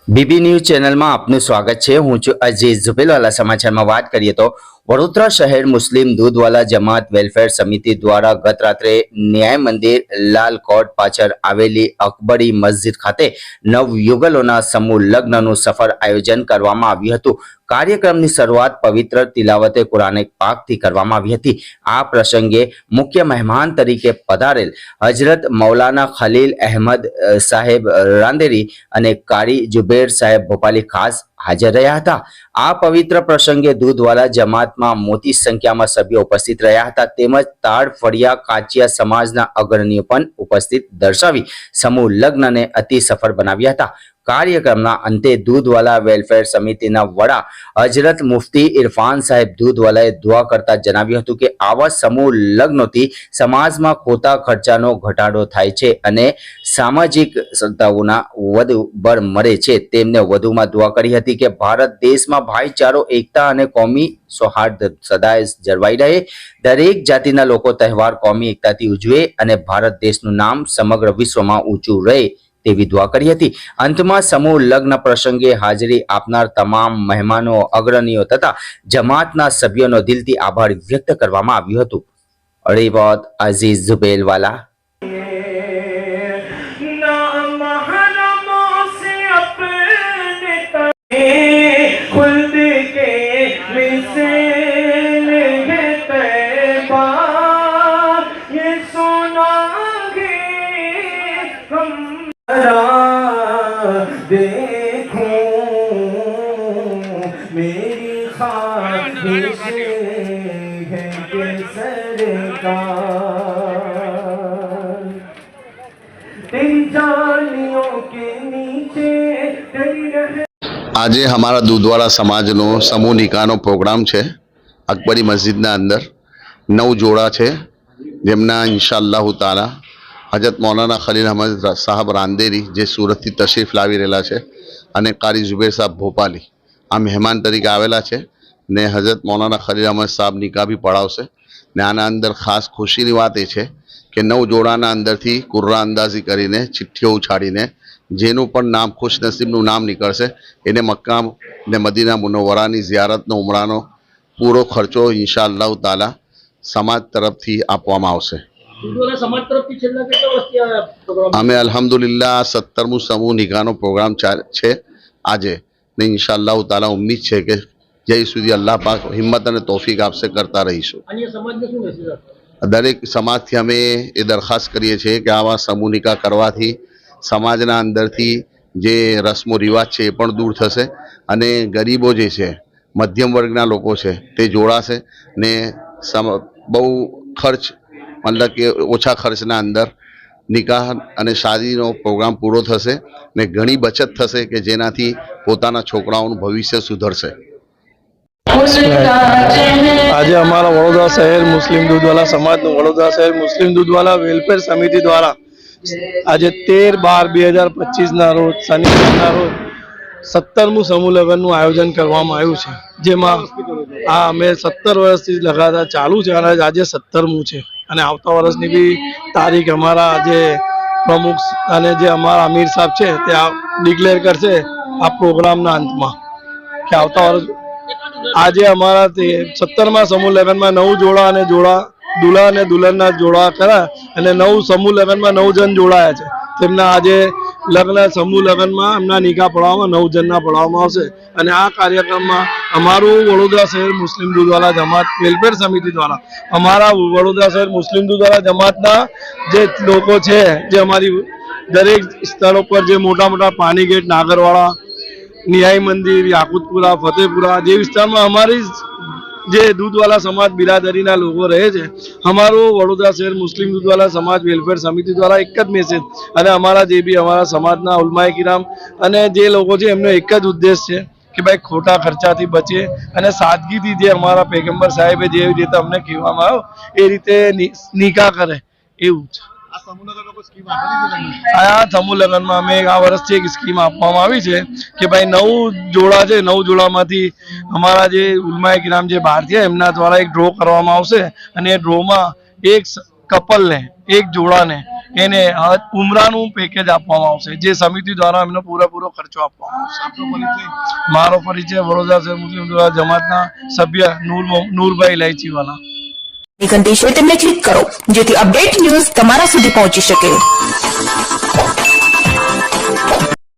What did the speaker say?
BB news ચેનલમાં આપનું સ્વાગત છે। હું છું અજીઝ ઝુબેલવાલા। સમાચારમાં વાત કરીએ તો વડોદરા શહેર મુસ્લિમ દૂધવાલા જમાત વેલફેર સમિતિ દ્વારા ગત રાત્રે ન્યાય મંદિર લાલ કોર્ટ પાછળ આવેલી અકબરી મસ્જિદ ખાતે નવયુગલોના સમૂહ લગ્નનું સફળ આયોજન કરવામાં આવ્યું હતું। કાર્યક્રમની શરૂઆત પવિત્ર તિલાવતે કુરાને પાકથી કરવામાં આવી હતી। આ પ્રસંગે મુખ્ય મહેમાન તરીકે પધારેલ હજરત મૌલાના ખલીલ અહેમદ સાહેબ રાંદેરી અને કારી जुबेर साहेब भोपाली खास हाजर રહ્યા હતા। આ પવિત્ર પ્રસંગે દૂધવાલા જમાતમાં મોટી સંખ્યામાં સભ્યો ઉપસ્થિત રહ્યા હતા તેમજ તાડ ફળિયા કાચિયા સમાજના અગ્રણીઓ પણ ઉપસ્થિત દર્શાવી સમૂહ લગ્નને અતિ સફળ બનાવ્યા હતા। કાર્યક્રમના અંતે દૂધવાલા વેલફેર સમિતિના વડા હજરત મુફતી ઇરફાન સાહેબ દૂધવાલાએ દુઆ કરતા જણાવ્યું હતું કે આવા સમૂહ લગ્નોથી સમાજમાં ખોટા ખર્ચાનો ઘટાડો થાય છે અને સામાજિક સંસ્થાઓના વધુ બળ મળે છે। તેમને વધુમાં દુઆ કરી હતી કે ભારત દેશમાં ભાઈચારો એકતા અને કોમી સૌહાર્દ સદાય જળવાઈ રહે। દરેક જાતિના લોકો તહેવાર કોમી એકતાથી ઉજવે અને ભારત દેશનું નામ સમગ્ર વિશ્વમાં ઊંચું રહે તેવી દુઆ કરી હતી। અંતમાં સમૂહ લગ્ન પ્રસંગે હાજરી આપનાર તમામ મહેમાનો અગ્રણીઓ તથા જમાતના સભ્યોનો દિલથી આભાર વ્યક્ત કરવામાં આવ્યું હતું। રિપોર્ટ અઝીઝ ઝુબેલવાલા। देखो मेरी ख्वाहिश है कि सरकार तेरी जालियों के नीचे तेरी रहे। आज हमारा दूधवाला समाजनो समूह निकाहनो प्रोग्राम है। अकबरी मस्जिदना अंदर 9 जोड़ा है जेमना इंशाअल्लाह ताला हजरत मौलाना खलील अहमद साहब रांदेरी जे सूरत थी तशरीफ लावी रहेला है अने कारी जुबेर साहब भोपाली आ मेहमान तरीके आवेला है ने हजरत मौलाना खलील अहमद साहब निकाह भी पढ़ावशे। ने आना अंदर खास खुशीनी वात ए छे के 9 जोड़ाना अंदरथी कुर्रा अंदाजी करीने चिट्ठीओ उछाड़ीने जेनुं पण नाम खुशनसीबनुं नाम निकळशे एने मक्का ने मदीना मुनव्वरानी ज़ियारतनो उमरानो पूरो खर्चो इंशाअल्लाह ताला समाज तरफथी आपवामां आवशे। अमे अल्हम्दुलिल्लाह 17मु समूह निकाहनो प्रोग्राम है आज ने इंशाअल्लाह ताला उम्मीद है कि जय सुधी अल्लाह पाक हिम्मत और तौफीक आपसे करता रहीशुं। दरेक समाज थी अमे ए दरखास्त करीए छीए कि आवा समूह निकाह करवाथी समाजना अंदरथी जे रस्मो रिवाज है पण दूर थशे अने गरीबो जे छे मध्यम वर्गना लोको छे ते जोड़ाशे ने बहु खर्च मतलब कि ओछा खर्चना अंदर निकाह अने शादीनो प्रोग्राम पूरो थशे ने घणी बचत थशे कि जेनाथी पोताना छोकराओनुं भविष्य सुधरशे। आज अमारा वडोदरा शहर मुस्लिम दूधवाला समाज वडोदरा शहर मुस्लिम दूधवाला वेलफेर समिति द्वारा आज 13/12/2025 ना रोज शनिवारना रोज 17मु समूह लग्नનું आयोजन કરવામાં આવ્યું છે જેમાં આ અમે 17 વર્ષથી લગાતાર ચાલુ છે અને આજે 17મુ છે અને આવતા વર્ષની બી તારીખ અમારા જે પ્રમુખ અને જે અમારા અમીર સાહેબ છે તે ડિક્લેર કરશે આ પ્રોગ્રામના અંતમાં કે આવતા વર્ષ આજે અમારા 17મા સમૂહ લગ્નમાં 9 જોડા અને જોડા દુલ્હા અને દુલ્હનના જોડા કરા અને 9 સમૂહ લગ્નમાં 9 જણ જોડાયા છે તેમના આજે લગ્ન સમૂહ લગ્નમાં એમના નિકાહ પડાવવામાં 9 જણના પડાવવામાં આવશે અને આ કાર્યક્રમમાં અમારું વડોદરા શહેર મુસ્લિમ દૂધવાલા જમાત વેલફેર સમિતિ દ્વારા અમારા વડોદરા શહેર મુસ્લિમ દૂધવાલા જમાતના જે લોકો છે જે અમારી દરેક સ્થળો પર જે મોટા મોટા પાણી ગેટ નાગરવાડા न्याय मंदिर याकूतपुरा फतेहपुरा जे विस्तार में हमारी जे दूधवाला समाज बिरादरीना लोगों रहे छे हमारो वडोदरा शहर मुस्लिम दूधवाला समाज वेलफेर समिति द्वारा एक ज मेसेज अने अमारा जे भी अमारा समाजना उलमाए किराम अने जे लोगों छे एमनो एक ज उद्देश्य छे कि भाई खोटा खर्चाथी बचे अने सादगीथी जे अमारा पैगंबर साहेबे जे रीते अमने कहेवामां आव्युं ए रीते निकाह करे एवुं छे। आ समूह लग्न में अमे आ वर्षथी एक स्कीम आपवामां आवी छे कि भाई 9 जोड़ा है 9 जोड़ामांथी अमारा जे उलमाए किराम जे बहार थया एमना द्वारा एक ड्रो करवामां आवशे अने ड्रो में एक कपल ने एक जोड़ा ने એને ઉમરાનું પેકેજ આપવામાં આવશે, જે સમિતિ દ્વારા એમનો પૂરેપૂરો ખર્ચો આપવામાં આવશે. મારો પરિચય વડોદરા શહેર મુસ્લિમ દ્વારા જમાતના સભ્ય નૂરભાઈ ઇલાયચીવાલા. ઘંટી છે તેમને ક્લિક કરો જેથી અપડેટ ન્યૂઝ તમારા સુધી પહોંચી શકે.